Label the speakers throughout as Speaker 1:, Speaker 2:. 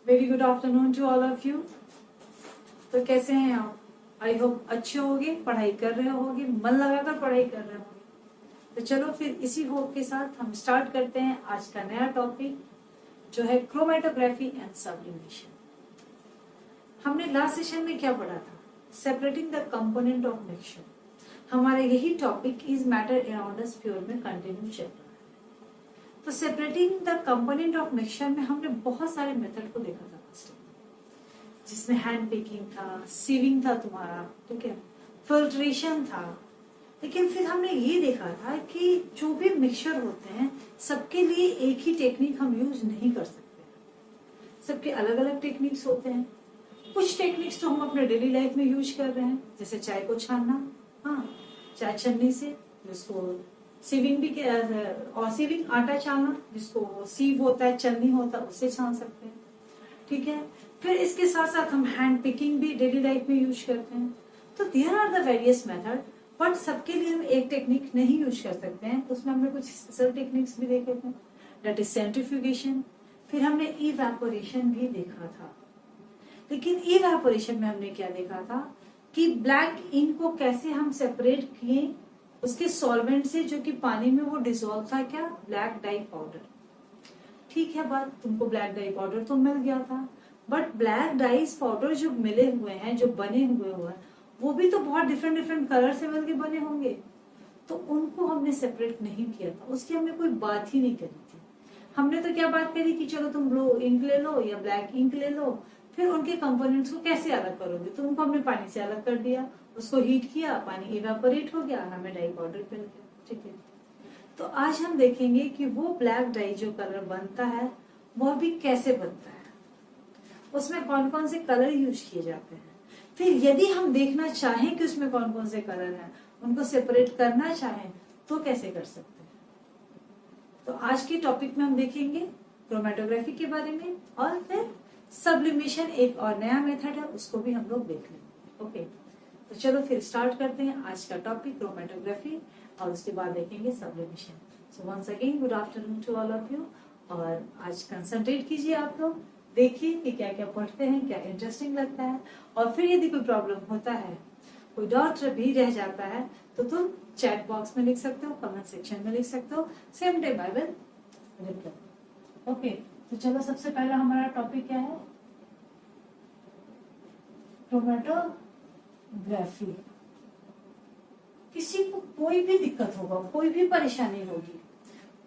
Speaker 1: Very good afternoon to all of you. तो कैसे हैं आप? आई होप अच्छे होगे, पढ़ाई कर रहे होगे, मन लगाकर पढ़ाई कर रहे होगे। तो चलो फिर इसी होप के साथ हम स्टार्ट करते हैं आज का नया टॉपिक, जो है क्रोमेटोग्राफी एंड सब्लिमेशन। हमने लास्ट सेशन में क्या पढ़ा था? Separating the component of mixture. हमारा यही topic is matter around us pure में कंटिन्यू चल रहा है। तो separating the component of mixture में हमने बहुत सारे मेथड को देखा था फर्स्ट, जिसमें हैंड पिकिंग था, सीविंग था तुम्हारा, ठीक है, फिल्ट्रेशन था। लेकिन फिर हमने ये देखा था कि जो भी मिक्सचर होते हैं सबके लिए एक ही टेक्निक हम यूज नहीं कर सकते। सबके अलग अलग टेक्निक्स होते हैं। कुछ टेक्निक्स तो हम अपने डेली लाइफ में यूज कर रहे हैं, जैसे चाय को छानना, हाँ, चाय छन्नी से, जिसको सीविंग भी और सीविंग आटा छानना, जिसको सीव होता है, छन्नी होता है, उससे छान सकते हैं, ठीक है। फिर इसके साथ साथ हम हैंड पिकिंग भी डेली लाइफ में यूज करते हैं। तो there are the various method, but सबके लिए हम एक टेक्निक नहीं यूज कर सकते हैं। तो उसमें हमने कुछ स्पेशल टेक्निक्स भी देखे थे, दैट इज सेंट्रीफ्यूगेशन। फिर हमने इवेपोरेशन भी देखा था। लेकिन इवेपोरेशन में हमने क्या देखा था कि ब्लैक इंक को कैसे हम सेपरेट किए उसके सॉल्वेंट से, जो कि पानी में वो डिसॉल्व था, क्या, ब्लैक डाई पाउडर। ठीक है बात, तुमको ब्लैक डाई पाउडर तो मिल गया था, बट ब्लैक डाइस पाउडर जो मिले हुए हैं, जो बने हुए हैं, वो भी तो बहुत डिफरेंट डिफरेंट कलर से मिलके बने होंगे। तो उनको हमने सेपरेट नहीं किया था, उसकी हमने कोई बात ही नहीं करी थी। हमने तो क्या बात करी कि चलो तुम ब्लू इंक ले लो या ब्लैक इंक ले लो, फिर उनके कंपोनेंट्स को कैसे अलग करोगे। तो उनको हमने पानी से अलग कर दिया, उसको हीट किया, पानी इवेपोरेट हो गया, हमें डाई पाउडर मिल गया, ठीक है। तो आज हम देखेंगे कि वो ब्लैक डाई जो कलर बनता है वह भी कैसे बनता है, उसमें कौन कौन से कलर यूज किए जाते हैं। फिर यदि हम देखना चाहें कि उसमें कौन कौन से कलर हैं, उनको सेपरेट करना चाहें, तो कैसे कर सकते हैं। तो आज के टॉपिक में हम देखेंगे क्रोमेटोग्राफी के बारे में, और फिर सब्लिमेशन एक और नया मेथड है, उसको भी हम लोग देख लेंगे। ओके, तो चलो फिर स्टार्ट करते हैं आज का टॉपिक क्रोमेटोग्राफी, और उसके बाद देखेंगे sublimation. So once again good afternoon to all of you. और आज कंसंट्रेट कीजिए, आप लोग देखिए कि क्या क्या पढ़ते हैं, क्या इंटरेस्टिंग लगता है। और फिर यदि कोई प्रॉब्लम होता है, कोई डाउट भी रह जाता है, तो तुम चैट बॉक्स में लिख सकते हो, कमेंट सेक्शन में लिख सकते हो, same time I will reply. Okay, तो चलो सबसे पहला हमारा टॉपिक क्या है, क्रोमेटोग्राफी। किसी को कोई भी दिक्कत होगा, कोई भी परेशानी होगी,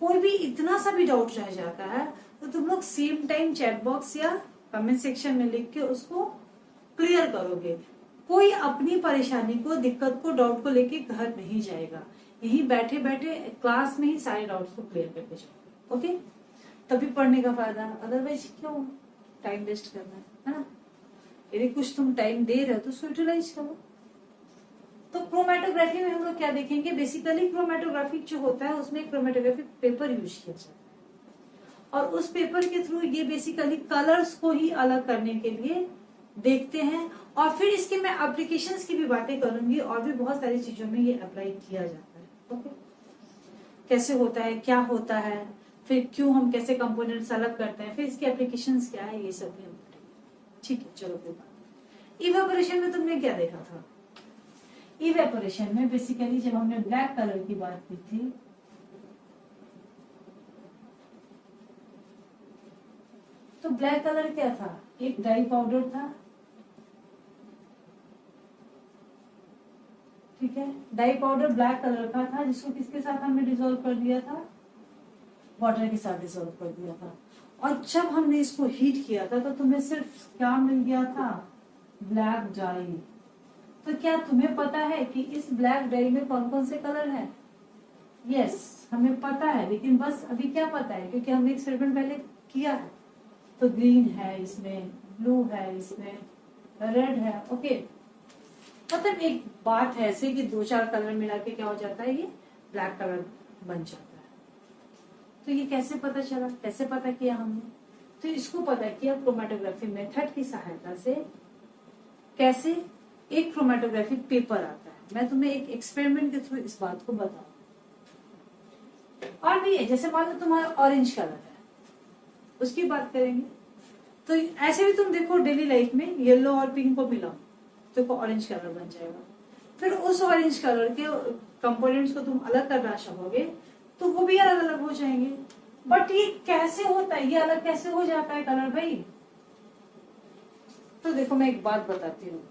Speaker 1: कोई भी इतना सा भी डाउट रह जाता है, तो तुम लोग सेम टाइम चैट बॉक्स या कमेंट सेक्शन में लिख के उसको क्लियर करोगे। कोई अपनी परेशानी को, दिक्कत को, डाउट को लेके घर नहीं जाएगा, यहीं बैठे बैठे क्लास में ही सारे डाउट्स को क्लियर करके जाओगे। ओके, तभी पढ़ने का फायदा, अदरवाइज क्यों टाइम वेस्ट करना है ना। यदि कुछ तुम टाइम दे रहे हो तो उसको यूटिलाइज करो। तो क्रोमेटोग्राफी में हम लोग क्या देखेंगे, बेसिकली क्रोमेटोग्राफी जो होता है उसमें क्रोमेटोग्राफी पेपर यूज किया जाता है, और उस पेपर के थ्रू ये बेसिकली कलर्स को ही अलग करने के लिए देखते हैं। और फिर इसके मैं एप्लीकेशंस की भी बातें करूंगी, और भी बहुत सारी चीजों में ये अप्लाई किया जाता है। ओके, कैसे होता है, क्या होता है, फिर क्यों हम कैसे कंपोनेंट्स अलग करते हैं, फिर इसके एप्लीकेशंस क्या है, ये सब भी हम पढ़ेंगे। ठीक है, चलो फिर बात। इवेपोरेशन में तुमने क्या देखा था? इवेपोरेशन में बेसिकली जब हमने ब्लैक कलर की बात की थी, तो ब्लैक कलर क्या था, एक डाई पाउडर था, ठीक है। डाई पाउडर ब्लैक कलर का था, जिसको किसके साथ हमने डिसॉल्व कर दिया था, वाटर के साथ डिसॉल्व कर दिया था। और जब हमने इसको हीट किया था तो तुम्हें सिर्फ क्या मिल गया था, ब्लैक डाई। तो क्या तुम्हें पता है कि इस ब्लैक डाई में कौन कौन से कलर हैं? यस, हमें पता है, लेकिन बस अभी क्या पता है, क्योंकि हमने एक्सपेरिमेंट पहले किया है। तो ग्रीन है इसमें, ब्लू है इसमें, रेड है। ओके, मतलब एक बात है ऐसे कि 2-4 कलर मिला के क्या हो जाता है, ये ब्लैक कलर बन जाता है। तो ये कैसे पता चला, कैसे पता किया हमने? तो इसको पता किया क्रोमेटोग्राफी मेथड की सहायता से। कैसे? एक क्रोमेटोग्राफी पेपर आता है, मैं तुम्हें एक एक्सपेरिमेंट के थ्रू इस बात को बताऊं। और भी है, जैसे मान लो तुम्हारा ऑरेंज कलर है, उसकी बात करेंगे। तो ऐसे भी तुम देखो डेली लाइफ में येलो और पिंक को मिलाओ तो ऑरेंज कलर बन जाएगा। फिर उस ऑरेंज कलर के कंपोनेंट्स को तुम अलग करना चाहोगे तो वो भी अलग अलग हो जाएंगे। बट ये कैसे होता है, ये अलग कैसे हो जाता है कलर भाई? तो देखो मैं एक बात बताती हूँ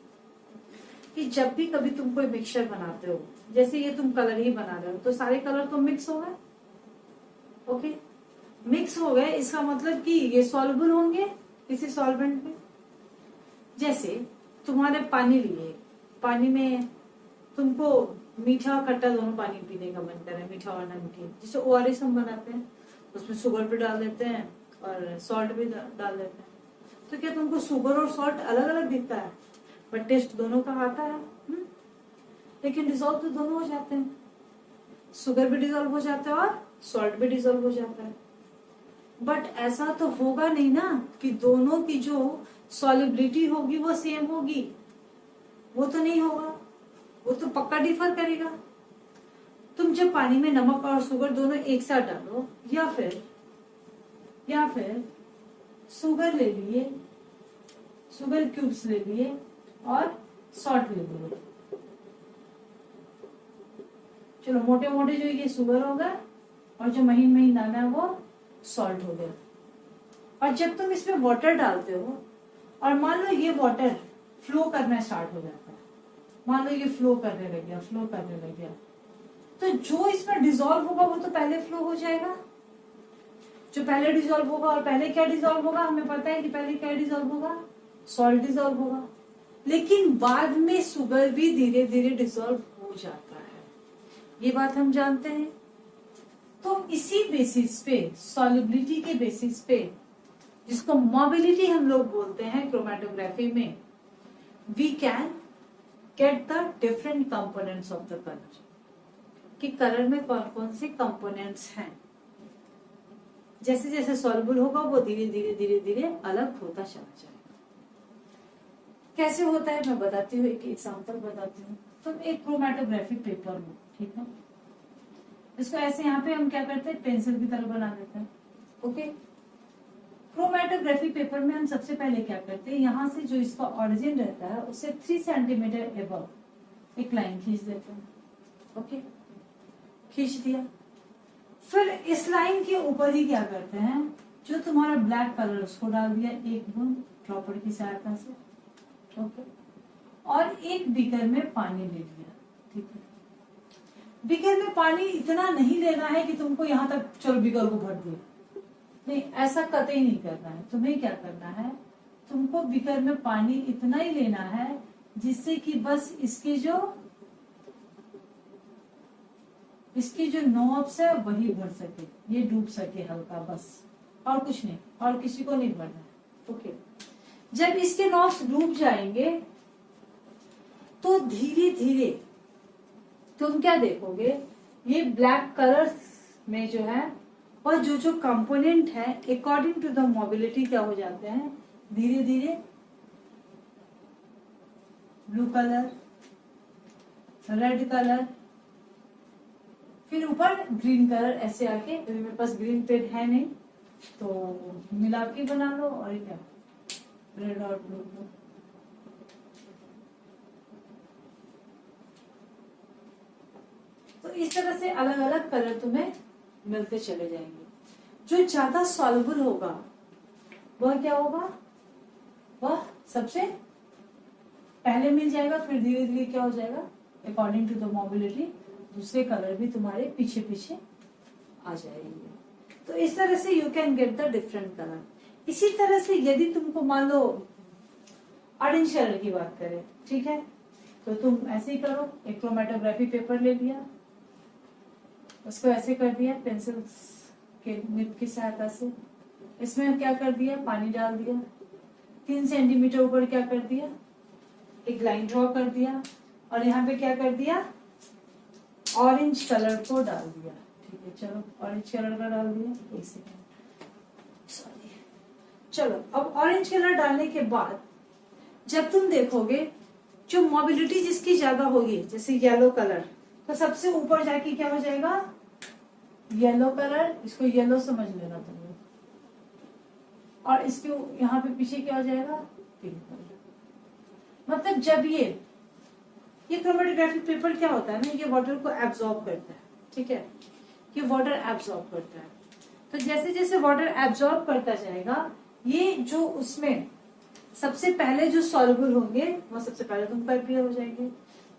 Speaker 1: कि जब भी कभी तुम कोई मिक्सचर बनाते हो, जैसे ये तुम कलर ही बना रहे हो, तो सारे कलर तो मिक्स हो गए। ओके, मिक्स हो गए, इसका मतलब कि ये सॉल्युबल होंगे किसी सॉल्वेंट में। जैसे तुम्हारे पानी लिए, पानी में तुमको मीठा और खट्टा दोनों पानी पीने का मन कर रहा है, मीठा और नमकीन। जैसे ORS हम बनाते हैं, उसमें शुगर भी डाल देते हैं और सॉल्ट भी डाल देते हैं। तो क्या तुमको शुगर और सॉल्ट अलग अलग दिखता है? बट टेस्ट दोनों का आता है। लेकिन डिजोल्व तो दोनों हो जाते हैं, शुगर भी डिजोल्व हो जाता है और सॉल्ट भी डिजोल्व हो जाता है। बट ऐसा तो होगा नहीं ना कि दोनों की जो सॉल्युबिलिटी होगी वो सेम होगी, वो तो नहीं होगा, वो तो पक्का डिफर करेगा। तुम जब पानी में नमक और शुगर दोनों एक साथ डालो, या फिर शुगर ले लिए, शुगर क्यूब्स ले लिए और सॉल्ट ले लिए। चलो मोटे मोटे जो ये शुगर होगा और जो महीन महीन दाना है वो सॉल्ट हो गया। और जब तुम इसमें वाटर डालते हो और मान लो ये वाटर फ्लो करना स्टार्ट हो जाता है, मान लो ये फ्लो करने लग गया, तो जो इसमें डिजोल्व होगा वो तो पहले फ्लो हो जाएगा। जो पहले डिजोल्व होगा, और पहले क्या डिजोल्व होगा, हमें पता है कि पहले क्या डिजोल्व होगा, सॉल्ट डिजोल्व होगा। लेकिन बाद में शुगर भी धीरे धीरे डिजोल्व हो जाता है, ये बात हम जानते हैं। तो इसी बेसिस पे, सॉल्युबिलिटी के बेसिस पे, जिसको मोबिलिटी हम लोग बोलते हैं क्रोमेटोग्राफी में, we can get the different components of the colour, कि कलर में कौन कौन से कंपोनेंट्स हैं। जैसे जैसे सॉल्युबल होगा वो धीरे धीरे धीरे धीरे अलग होता चला जाएगा। कैसे होता है मैं बताती हूँ, एक एग्जांपल बताती हूँ। तुम एक क्रोमेटोग्राफी पेपर लो, ठीक है, इसको ऐसे यहाँ पे हम क्या करते हैं, पेंसिल की तरह बना देते हैं। ओके, क्रोमेटोग्राफी पेपर में हम सबसे पहले क्या करते हैं, यहाँ से जो इसका ऑरिजिन रहता है उससे 3 सेंटीमीटर एबव एक लाइन खींच देते हैं। ओके, खींच दिया। फिर इस लाइन के ऊपर ही क्या करते हैं, जो तुम्हारा ब्लैक कलर उसको डाल दिया एक बूंद ड्रॉपर की सहायता से। ओके, और एक बीकर में पानी ले लिया। ठीक है, बीकर में पानी इतना नहीं लेना है कि तुमको यहाँ तक चलो बीकर को भर दिया, नहीं, ऐसा कतई नहीं करना है। तुम्हें क्या करना है, तुमको बीकर में पानी इतना ही लेना है जिससे कि बस इसकी जो नोब्स है वही भर सके, ये डूब सके हल्का, बस, और कुछ नहीं, और किसी को नहीं भरना है। ओके, जब इसके नोब्स डूब जाएंगे तो धीरे धीरे तुम क्या देखोगे, ये ब्लैक कलर में जो है और जो जो कंपोनेंट है अकॉर्डिंग टू द मोबिलिटी क्या हो जाते हैं, धीरे धीरे ब्लू कलर, रेड कलर, फिर ऊपर ग्रीन कलर ऐसे आके, अभी मेरे पास ग्रीन पेन है नहीं तो मिला के बना लो, और क्या रेड और ब्लू को। तो इस तरह से अलग अलग कलर तुम्हें मिलते चले जाएंगे। जो ज्यादा सॉल्युबल होगा वह क्या होगा, वह सबसे पहले मिल जाएगा, फिर धीरे धीरे क्या हो जाएगा, अकॉर्डिंग टू द मोबिलिटी दूसरे कलर भी तुम्हारे पीछे पीछे आ जाएंगे। तो इस तरह से you can get the different colour. इसी तरह से यदि तुमको मान लो ऑरेंज कलर की बात करें, ठीक है, तो तुम ऐसे ही करो, एक क्रोमेटोग्राफी पेपर ले लिया, उसको ऐसे कर दिया पेंसिल के निब की सहायता से, इसमें क्या कर दिया, पानी डाल दिया, 3 सेंटीमीटर ऊपर क्या कर दिया, एक लाइन ड्रॉ कर दिया, और यहाँ पे क्या कर दिया, ऑरेंज कलर को डाल दिया। ठीक है, चलो ऑरेंज कलर का डाल दिया, एक सेकेंड, सॉरी। चलो अब ऑरेंज कलर डालने के बाद जब तुम देखोगे जो मोबिलिटी जिसकी ज्यादा होगी, जैसे येलो कलर, तो सबसे ऊपर जाके क्या हो जाएगा, येलो कलर, इसको येलो समझ लेना तुम लोग, और इसके यहाँ पे पीछे क्या हो जाएगा, पिंक कलर। मतलब जब ये क्रोमेटोग्राफिक पेपर क्या होता है ना, ये वाटर को एब्जॉर्ब करता है। ठीक है, ये वाटर एब्जॉर्ब करता है। तो जैसे जैसे वाटर एब्जॉर्ब करता जाएगा, ये जो उसमें सबसे पहले जो सॉल्युबल होंगे वो सबसे पहले तुमको अपीयर हो जाएंगे,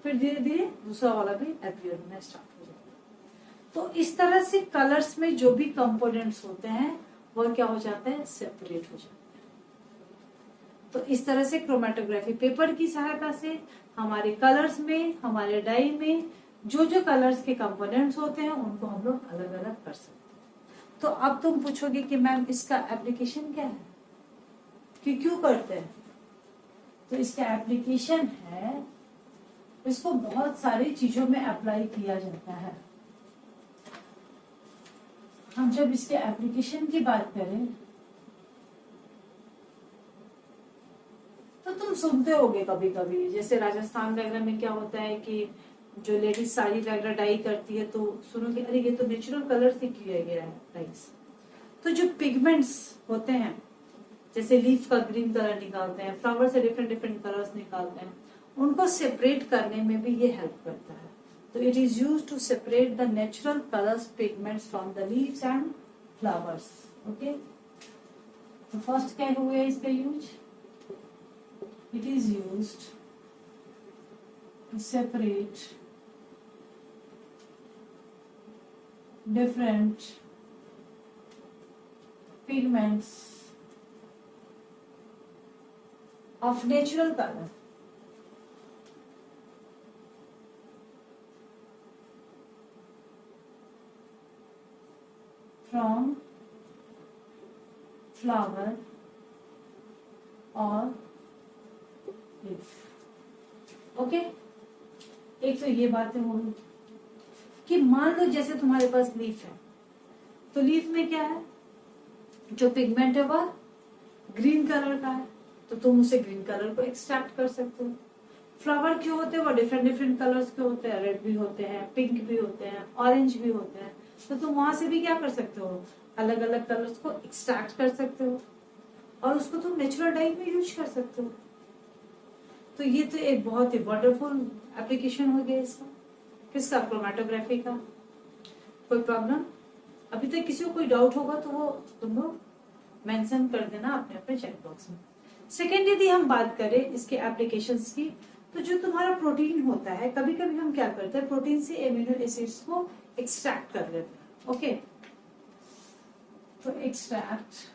Speaker 1: फिर धीरे धीरे दूसरा वाला भी अपीयर होना स्टार्ट हो जाएगा। तो इस तरह से कलर्स में जो भी कंपोनेंट्स होते हैं वो क्या हो जाते हैं, सेपरेट हो जाते हैं। तो इस तरह से क्रोमेटोग्राफी पेपर की सहायता से हमारे कलर्स में, हमारे डाई में जो जो कलर्स के कंपोनेंट्स होते हैं उनको हम लोग अलग अलग कर सकते हैं। तो अब तुम पूछोगे कि मैम इसका एप्लीकेशन क्या है, कि क्यों करते हैं। तो इसका एप्लीकेशन है, इसको बहुत सारी चीजों में अप्लाई किया जाता है। हम जब इसके एप्लीकेशन की बात करें तो तुम सुनते होगे कभी कभी, जैसे राजस्थान वगैरह में क्या होता है कि जो लेडीज साड़ी वगैरह डाई करती है तो सुनोगे अरे ये तो नेचुरल कलर से किया गया है डाइस। तो जो पिगमेंट्स होते हैं, जैसे लीफ का ग्रीन कलर निकालते हैं, फ्लावर से डिफरेंट डिफरेंट कलर्स निकालते हैं, उनको सेपरेट करने में भी ये हेल्प करता है। तो it is used to separate the natural colours pigments from the leaves and flowers. Okay, तो फर्स्ट क्या हुआ इसका use, it is used to separate different pigments of natural color from flower or leaf. Okay, एक तो ये बातें होगी कि मान लो जैसे तुम्हारे पास लीफ है, तो लीफ में क्या है, जो पिगमेंट है वह ग्रीन कलर का है, तो तुम उसे ग्रीन कलर को एक्सट्रैक्ट कर सकते हो। फ्लावर क्यों होते हैं, वो डिफरेंट डिफरेंट कलर्स के होते हैं, रेड भी होते हैं, पिंक भी होते हैं, ऑरेंज भी होते हैं, तो तुम वहां से भी क्या कर सकते हो, अलग अलग कलर्स को एक्सट्रैक्ट कर सकते हो और उसको तुम नेचुरल डाई में यूज कर सकते हो। तो ये तो एक बहुत ही वंडरफुल एप्लीकेशन हो गया इसका, किसका, क्रोमेटोग्राफी का। कोई प्रॉब्लम अभी तक किसी को कोई डाउट होगा तो वो तुम लोग मेंशन कर देना अपने अपने चैट बॉक्स में। सेकेंड, यदि हम बात करें इसके एप्लीकेशंस की, तो जो तुम्हारा प्रोटीन होता है, कभी कभी हम क्या करते हैं, प्रोटीन से एमिनो एसिड्स को एक्सट्रैक्ट कर लेते हैं। ओके, तो extract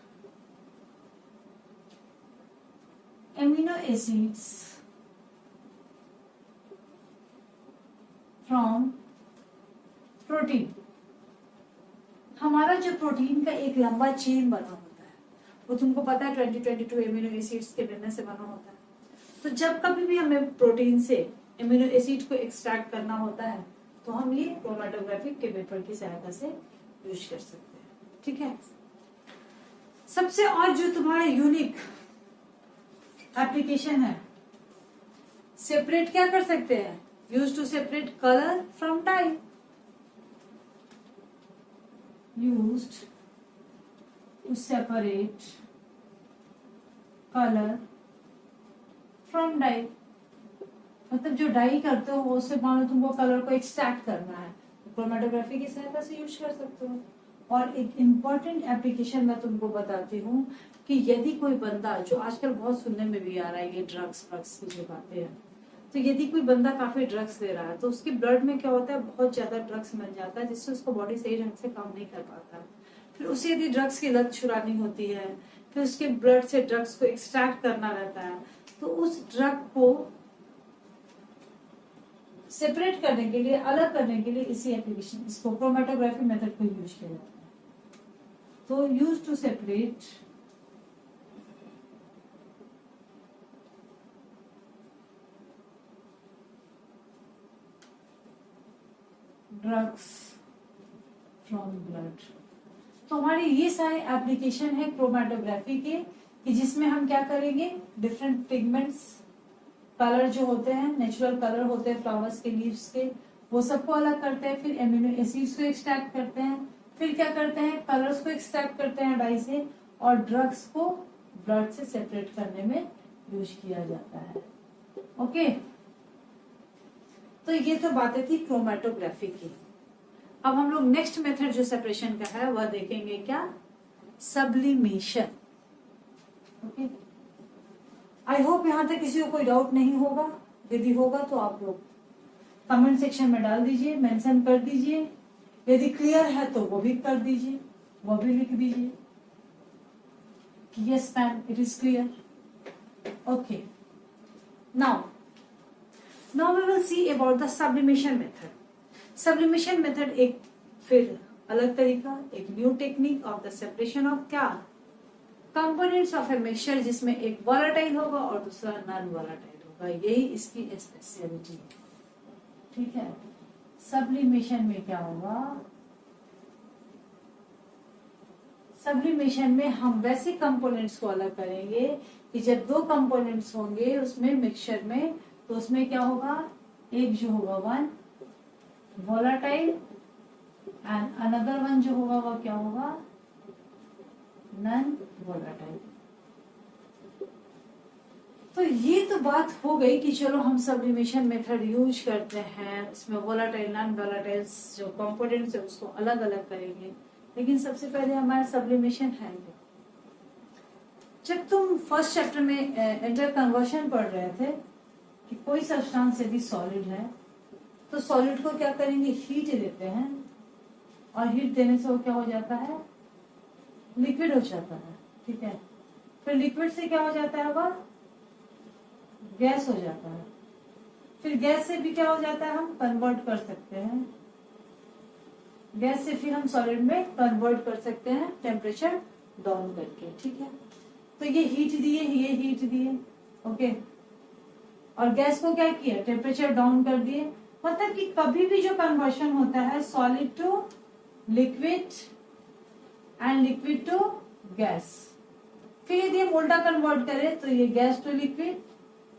Speaker 1: amino acids from protein. हमारा जो प्रोटीन का एक लंबा चेन बना होता है, वो तुमको पता है 22 एमिनो एसिड्स के बनने से बना होता है। तो जब कभी भी हमें प्रोटीन से एमिनो एसिड को एक्सट्रैक्ट करना होता है तो हम ये क्रोमेटोग्राफिक के पेपर की सहायता से यूज कर सकते हैं। ठीक है, सबसे और जो तुम्हारा यूनिक एप्लीकेशन है, सेपरेट क्या कर सकते हैं, use to separate colour from dye, used to separate color from dye। मतलब जो डाई करते हो वो उससे मान लो तुमको कलर को एक्सट्रैक्ट करना है, तो क्रोमेटोग्राफी की सहायता से यूज कर सकते हो। और एक इम्पॉर्टेंट एप्लीकेशन मैं तुमको बताती हूँ कि यदि कोई बंदा, जो आजकल बहुत सुनने में भी आ रहा है ये ड्रग्स की जो बातें हैं, तो यदि कोई बंदा काफी ड्रग्स ले रहा है तो उसके ब्लड में क्या होता है, बहुत ज्यादा ड्रग्स मिल जाता है, जिससे उसका बॉडी सही ढंग से काम नहीं कर पाता। फिर उसे यदि ड्रग्स की लत छुड़ानी होती है, फिर उसके ब्लड से ड्रग्स को एक्सट्रैक्ट करना रहता है, तो उस ड्रग को सेपरेट करने के लिए, अलग करने के लिए इसी एप्लीकेशन, इसको क्रोमेटोग्राफी मेथड को यूज किया जाता है। तो use to separate drugs from blood. तो हमारे ये सारे एप्लीकेशन है क्रोमेटोग्राफी के, कि जिसमें हम क्या करेंगे, डिफरेंट पिगमेंट्स, कलर जो होते हैं, नेचुरल कलर होते हैं फ्लावर्स के, लीव्स के, वो सबको अलग करते हैं, फिर एमिनो एसिड्स को एक्सट्रैक्ट करते हैं, फिर क्या करते हैं, कलर्स को एक्सट्रैक्ट करते हैं डाई से, और ड्रग्स को ब्लड से सेपरेट करने में यूज किया जाता है। ओके, तो ये तो बातें थी क्रोमेटोग्राफी की। अब हम लोग नेक्स्ट मेथड जो सेपरेशन का है वह देखेंगे, क्या, सब्लिमेशन। ओके, आई होप यहां तक किसी को कोई डाउट नहीं होगा। यदि होगा तो आप लोग कमेंट सेक्शन में डाल दीजिए, मेंशन कर दीजिए। यदि क्लियर है तो वो भी कर दीजिए, वो भी लिख दीजिए कि yes ma'am it is clear. Okay, now we will see about the sublimation method. Sublimation method एक फिर अलग तरीका, एक new technique of the separation of क्या, कंपोनेंट्स ऑफ ए मिक्सचर, जिसमें एक वोलेटाइल होगा और दूसरा नॉन वोलेटाइल होगा। यही इसकी स्पेशलिटी है। ठीक है, सब्लिमेशन में क्या होगा, सब्लिमेशन में हम वैसे कंपोनेंट्स को अलग करेंगे कि जब दो कंपोनेंट्स होंगे उसमें मिक्सचर में, तो उसमें क्या होगा, एक जो होगा one volatile and another one जो होगा वह क्या होगा, नॉन वोलेटाइल। तो ये तो बात हो गई कि चलो हम सब्लिमेशन मेथड यूज करते हैं, इसमें वोलेटाइल नॉन वोलेटाइल जो कंपोनेंट्स है उसको अलग अलग करेंगे। लेकिन सबसे पहले हमारा सब्लिमेशन है, जब तुम फर्स्ट चैप्टर में इंटर कन्वर्शन पढ़ रहे थे कि कोई सब्सटेंस यदि सॉलिड है तो सॉलिड को क्या करेंगे, हीट देते हैं, और हीट देने से वो क्या हो जाता है, लिक्विड हो जाता है। ठीक है, फिर लिक्विड से क्या हो जाता है, वह गैस हो जाता है। फिर गैस से भी क्या हो जाता है, हम कन्वर्ट कर सकते हैं, गैस से फिर हम सॉलिड में कन्वर्ट कर सकते हैं टेम्परेचर डाउन करके। ठीक है, तो ये हीट दिए, ये हीट दिए, ओके, और गैस को क्या किया, टेम्परेचर डाउन कर दिए। मतलब कि कभी भी जो कन्वर्शन होता है solid to liquid and liquid to gas, फिर यदि हम उल्टा कन्वर्ट करें तो ये gas to liquid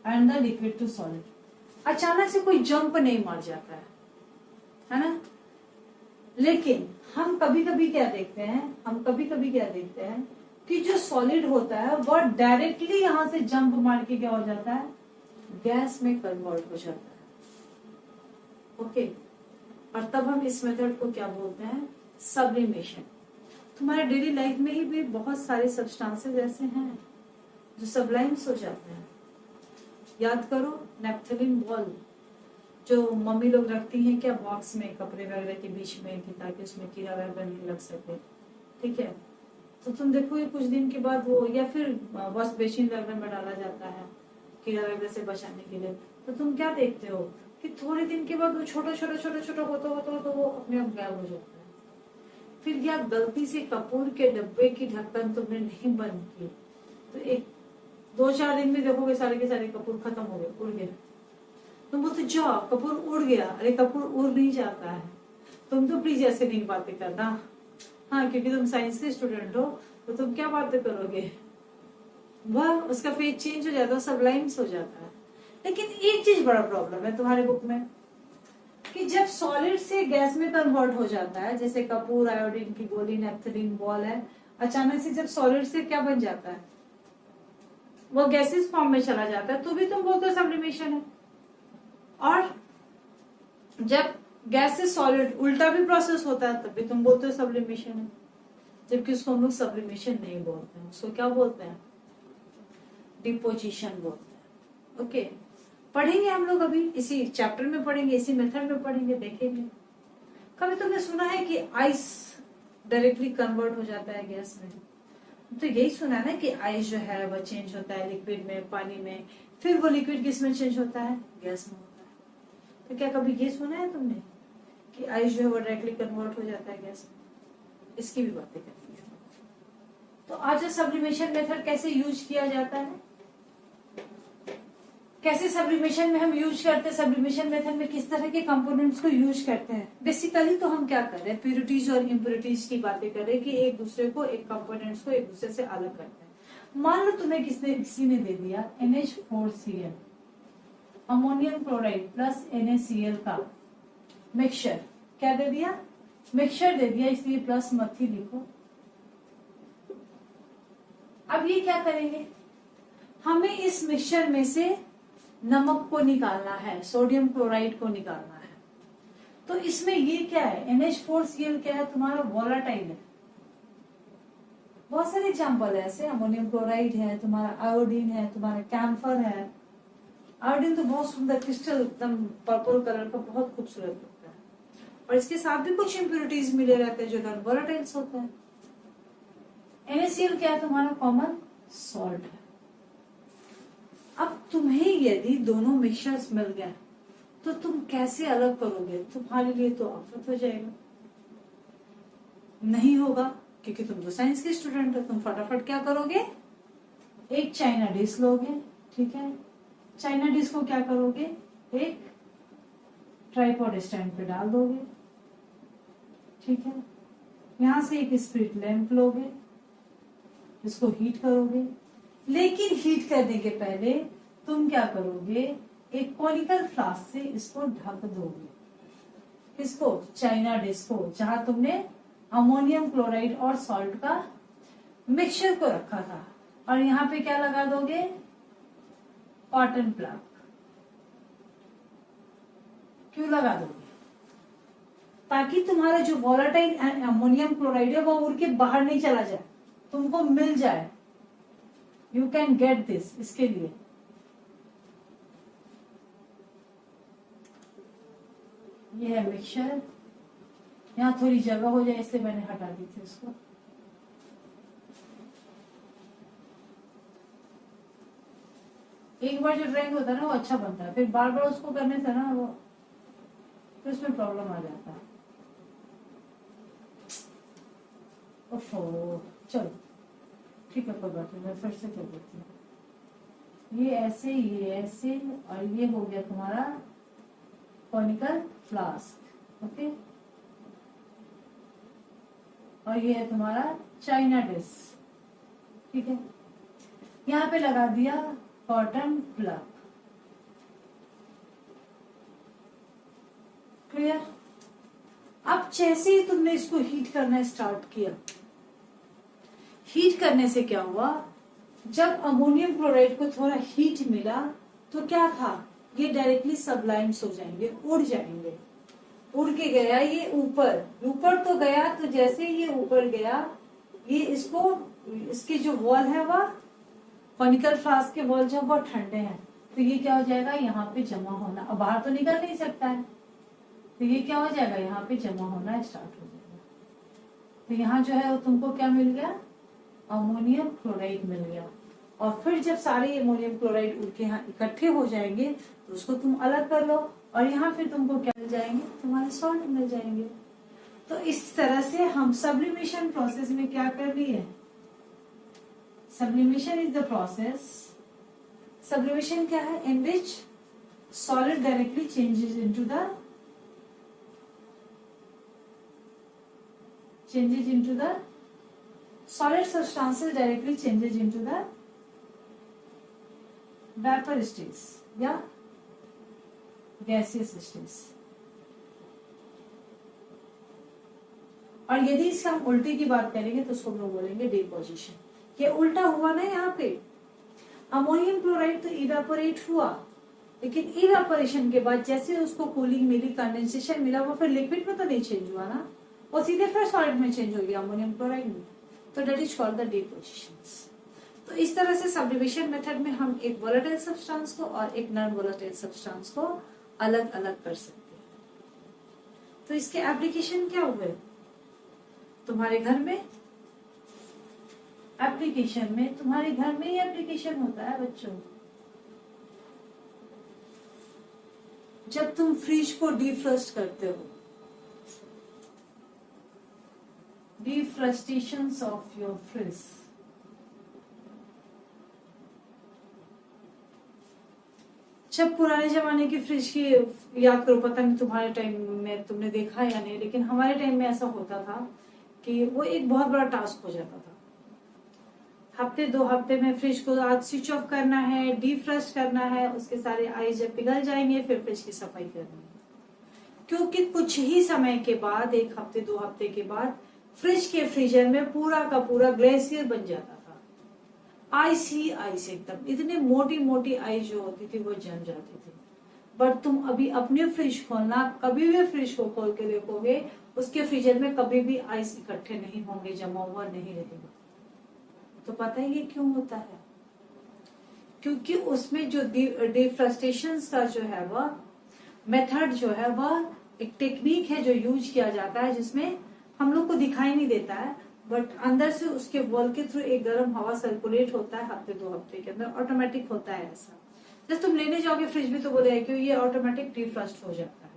Speaker 1: and the liquid to solid, अचानक से कोई जंप नहीं मार जाता है ना। लेकिन हम कभी कभी क्या देखते हैं, कि जो सॉलिड होता है वह डायरेक्टली यहां से जंप मार के क्या हो जाता है, गैस में कन्वर्ट हो जाता है। ओके, और तब हम इस मेथड को क्या बोलते हैं, सब्लिमेशन। तुम्हारे डेली लाइफ में ही भी बहुत सारे सब्सटेंसेस ऐसे हैं जो सब्लाइम्स हो जाते हैं। याद करो नेप्थलीन बॉल जो मम्मी लोग रखती हैं क्या बॉक्स में कपड़े वगैरह के बीच में, कि ताकि उसमें कीड़ा वगैरह नहीं लग सके। ठीक है, तो तुम देखोगे कुछ दिन के बाद वो, या फिर वॉश बेसिन वगैरह में डाला जाता है कीड़ा वगैरह से बचाने के लिए, तो तुम क्या देखते हो कि थोड़े दिन के बाद वो छोटा छोटा होता तो वो अपने आप गायब हो जाता है। फिर या गलती से कपूर के डब्बे की ढक्कन तुमने नहीं बंद की, तो एक 2-4 दिन में देखोगे सारे के सारे कपूर खत्म हो गए, उड़ गए। तुम बोलते जाओ कपूर उड़ गया, अरे कपूर उड़ नहीं जाता है। तुम तो प्लीज ऐसे नहीं बातें करना, हाँ, क्योंकि तुम साइंस के स्टूडेंट हो तो तुम क्या बातें करोगे, वह उसका फेज चेंज हो जाता है, सब्लाइम्स हो जाता है। लेकिन एक चीज बड़ा प्रॉब्लम है तुम्हारे बुक में, कि जब सॉलिड से गैस में कन्वर्ट हो जाता है, जैसे कपूर, आयोडीन की गोली, नेप्थलीन बॉल है, अचानक से जब सॉलिड से क्या बन जाता है, वो गैसेस फॉर्म में चला जाता है, तो भी तुम बोलते हो सब्लिमेशन है। और जब गैस से सॉलिड उल्टा भी प्रोसेस होता है तब भी तुम बोलते हो सब्लिमेशन है, जबकि उसको हम लोग सब्लिमेशन नहीं बोलते हैं, उसको क्या बोलते हैं, डिपोजिशन बोलते हैं। ओके, पढ़ेंगे हम लोग अभी इसी चैप्टर में पढ़ेंगे, इसी मेथड में पढ़ेंगे, देखेंगे। कभी तुमने सुना है कि आइस डायरेक्टली कन्वर्ट हो जाता है गैस में? तो यही सुना है ना कि आइस जो है वह चेंज होता है लिक्विड में, पानी में, फिर वो लिक्विड किस में चेंज होता है, गैस में होता है। तो क्या कभी ये सुना है तुमने कि आइस जो है वो डायरेक्टली कन्वर्ट हो जाता है गैस में? इसकी भी बातें करेंगे। तो आज सब्लिमेशन मेथड कैसे यूज किया जाता है, कैसे सब्लिमेशन में हम यूज करते हैं, सब्लिमेशन मेथड में किस तरह के कंपोनेंट्स को यूज करते हैं। बेसिकली तो हम क्या कर रहे हैं, प्यूरिटीज और इम्प्योरिटीज की बातें कर रहे हैं कि एक दूसरे को, एक कंपोनेंट्स को एक दूसरे से अलग करते हैं। मान लो तुम्हें किसी ने दे दिया NH4Cl ammonium chloride plus NaCl का मिक्सचर, क्या दे दिया, मिक्सचर दे दिया, इसलिए प्लस मत ही लिखो। अब ये क्या करेंगे, हमें इस मिक्सचर में से नमक को निकालना है, सोडियम क्लोराइड को निकालना है। तो इसमें ये क्या है, NH4Cl क्या है, तुम्हारा वोलाटाइल है। बहुत सारे एग्जाम्पल है ऐसे, अमोनियम क्लोराइड है, तुम्हारा आयोडीन है, तुम्हारा कैम्फर है। आयोडीन तो बहुत सुंदर क्रिस्टल एकदम पर्पल कलर का, बहुत खूबसूरत लगता है, और इसके साथ भी कुछ इम्प्योरिटीज मिले रहते हैं जो नॉन वोलाटाइल्स होते हैं। NaCl क्या है, तुम्हारा कॉमन सॉल्ट है। अब तुम्हें यदि दोनों मिक्सचर्स मिल गए तो तुम कैसे अलग करोगे, तुम्हारे लिए तो आफत हो जाएगा। नहीं होगा, क्योंकि तुम तो साइंस के स्टूडेंट हो। तुम फटाफट क्या करोगे, एक चाइना डिश लोगे, ठीक है, चाइना डिश को क्या करोगे, एक ट्राइपॉड स्टैंड पे डाल दोगे, ठीक है, यहां से एक स्पिरिट लैंप लोगे, इसको हीट करोगे। लेकिन हीट करने के पहले तुम क्या करोगे, एक कॉनिकल फ्लास्क से इसको ढक दोगे, किसको, चाइना डिश को, जहां तुमने अमोनियम क्लोराइड और सॉल्ट का मिक्सचर को रखा था, और यहाँ पे क्या लगा दोगे, कॉटन प्लग। क्यों लगा दोगे, ताकि तुम्हारा जो वोलाटाइल अमोनियम क्लोराइड है वो उड़ के बाहर नहीं चला जाए, तुमको मिल जाए, यू कैन गेट दिस। इसके लिए ये है मिक्सचर, यहाँ थोड़ी जगह हो जाए इसलिए मैंने हटा दी थी उसको। एक बार जो ड्राइंग होता है ना वो अच्छा बनता है, फिर बार बार उसको करने से ना वो फिर उसमें प्रॉब्लम आ जाता है। ओफो, चलो ठीक है, कोई बात नहीं, मैं फिर से कर देती हूँ। ये ऐसे और ये हो गया तुम्हारा कॉनिकल फ्लास्क, ओके, और ये है तुम्हारा चाइना डिश, ठीक है, यहाँ पे लगा दिया कॉटन प्लग। क्लियर। अब जैसे ही तुमने इसको हीट करना स्टार्ट किया, हीट करने से क्या हुआ, जब अमोनियम क्लोराइड को थोड़ा हीट मिला तो क्या था, ये डायरेक्टली सबलाइम्स हो जाएंगे, उड़ जाएंगे। उड़ के गया ये ऊपर तो गया, तो जैसे ये ऊपर गया, ये इसको, इसके जो वॉल है वह कॉनिकल फ्लास्क के वॉल जो बहुत ठंडे हैं, तो ये क्या हो जाएगा, यहाँ पे जमा होना, अब बाहर तो निकल नहीं सकता है, तो ये क्या हो जाएगा, यहाँ पे जमा होना स्टार्ट हो जाएगा। तो यहाँ जो है वो तुमको क्या मिल गया, अमोनियम क्लोराइड मिल गया। और फिर जब सारे अमोनियम क्लोराइड उड़ के यहाँ इकट्ठे हो जाएंगे तो उसको तुम अलग कर लो, और यहाँ फिर तुमको क्या मिल जाएंगे, तुम्हारे सॉल्ट मिल जाएंगे। तो इस तरह से हम सब्लिमेशन प्रोसेस में क्या कर रही है, sublimation is the process, sublimation क्या है, in which solid directly changes into the solid substances directly changes into the vapor stage या gaseous stage। और यदि इसका हम उल्टे की बात करेंगे तो उसको हम लोग बोलेंगे डिपोजिशन। ये उल्टा हुआ ना, यहाँ पे अमोनियम क्लोराइड तो इवेपोरेट हुआ, लेकिन इवेपोरेशन के बाद जैसे उसको कूलिंग मिली, कंडेंसेशन मिला, वो फिर लिक्विड में तो नहीं चेंज हुआ ना, वो सीधे फिर सॉलिड में चेंज हो गया अमोनियम क्लोराइड में, तो that is called the deposition. तो इस तरह से सब्लिमेशन मेथड में हम एक वोलेटाइल सब्सटेंस को और एक नॉन वोलेटाइल सब्सटेंस को अलग अलग कर सकते हैं। तो इसके एप्लीकेशन क्या हुए तुम्हारे घर में, एप्लीकेशन में, तुम्हारे घर में ही एप्लीकेशन होता है बच्चों। जब तुम फ्रिज को डिफ्रॉस्ट करते हो, defrostations of your fridge, जब पुराने जमाने की फ्रिज की याद करो, पता नहीं तुम्हारे टाइम में तुमने देखा या नहीं, लेकिन हमारे टाइम में ऐसा होता था कि वो एक बहुत बड़ा टास्क हो जाता था। हफ्ते 2 हफ्ते में फ्रिज को आज स्विच ऑफ करना है, डीफ्रॉस्ट करना है, उसके सारे आइस जब पिघल जाएंगे फिर फ्रिज की सफाई करनी है। क्योंकि कुछ ही समय के बाद, 1 हफ्ते 2 हफ्ते के बाद फ्रिज के फ्रीजर में पूरा का पूरा ग्लेशियर बन जाता था। आइस ही आइस, एकदम इतनी मोटी मोटी आइस जो होती थी वो जम जाती थी। बट तुम अभी अपने फ्रिज खोलना, कभी भी फ्रिज को खोल के देखोगे, उसके फ्रीजर में कभी भी आइस इकट्ठे नहीं होंगे, जमा हुआ नहीं रहेगा। तो पता है ये क्यों होता है? क्योंकि उसमें जो डिफ्रस्टेशन का जो है वह मेथड जो है वह एक टेक्निक है जो यूज किया जाता है, जिसमें हम लोग को दिखाई नहीं देता है, बट अंदर से उसके वॉल के थ्रू एक गर्म हवा सर्कुलेट होता है हफ्ते 2 हफ्ते के अंदर, ऑटोमेटिक होता है ऐसा। जब तुम लेने जाओगे फ्रिज भी तो बोलेगा कि ये ऑटोमेटिक डिफ्रस्ट हो जाता है।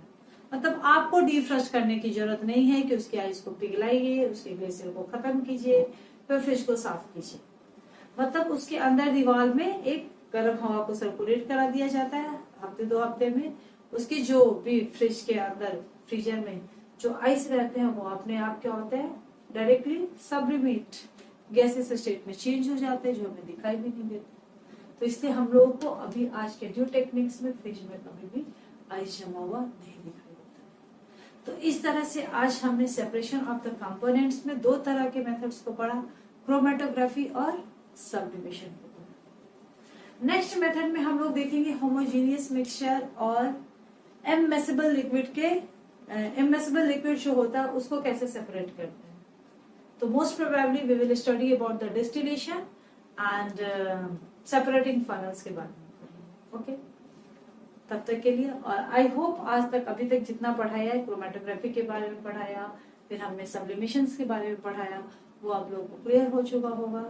Speaker 1: मतलब आपको डिफ्रस्ट करने की जरूरत नहीं है कि उसकी आइस को पिघलाइए, उसके ग्लेशियर को खत्म कीजिए, फिर फ्रिज को साफ कीजिए। मतलब उसके अंदर दीवार में एक गर्म हवा को सर्कुलेट करा दिया जाता है हफ्ते 2 हफ्ते में। उसकी जो भी फ्रिज के अंदर फ्रीजर में जो आइस रहते हैं वो अपने आप क्या होते हैं, डायरेक्टली सब्लिमेट गैसेस स्टेट में चेंज हो जाते हैं, जो हमें दिखाई भी नहीं देते। तो इसलिए हम लोगों को अभी आज के न्यू टेक्निक्स में फ्रिज में कभी भी आइस जमा हुआ नहीं दिखाई देता है। तो इस तरह से आज हमने सेपरेशन ऑफ द कंपोनेंट्स में 2 तरह के मेथड्स को पढ़ा, क्रोमेटोग्राफी और सब्लिमेशन को पढ़ा। नेक्स्ट मेथड में हम लोग देखेंगे होमोजीनियस मिक्सचर और इममिसिबल लिक्विड के इममिसिबल लिक्विड जो होता है उसको कैसे सेपरेट करते हैं। तो most probably we will study about the distillation and separating funnels के बारे में। ओके, तब तक के लिए, और आई होप आज तक अभी तक जितना पढ़ाया है, क्रोमेटोग्राफी के बारे में पढ़ाया, फिर हमने सब्लिमेशंस के बारे में पढ़ाया, वो आप लोगों को क्लियर हो चुका होगा।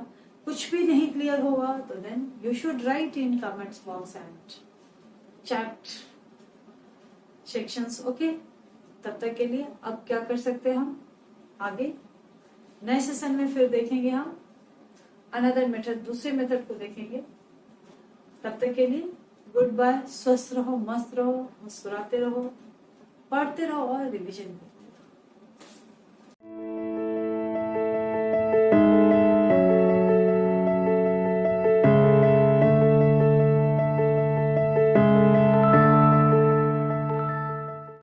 Speaker 1: कुछ भी नहीं क्लियर होगा तो then you should write in comments box and chat sections. Okay, तब तक के लिए अब क्या कर सकते हैं, हम आगे नए सेशन में फिर देखेंगे, हम अनदर मेथड, दूसरे मेथड को देखेंगे। तब तक के लिए गुड बाय, स्वस्थ रहो, मस्त रहो, मुस्कुराते रहो, पढ़ते रहो और रिवीजन करो।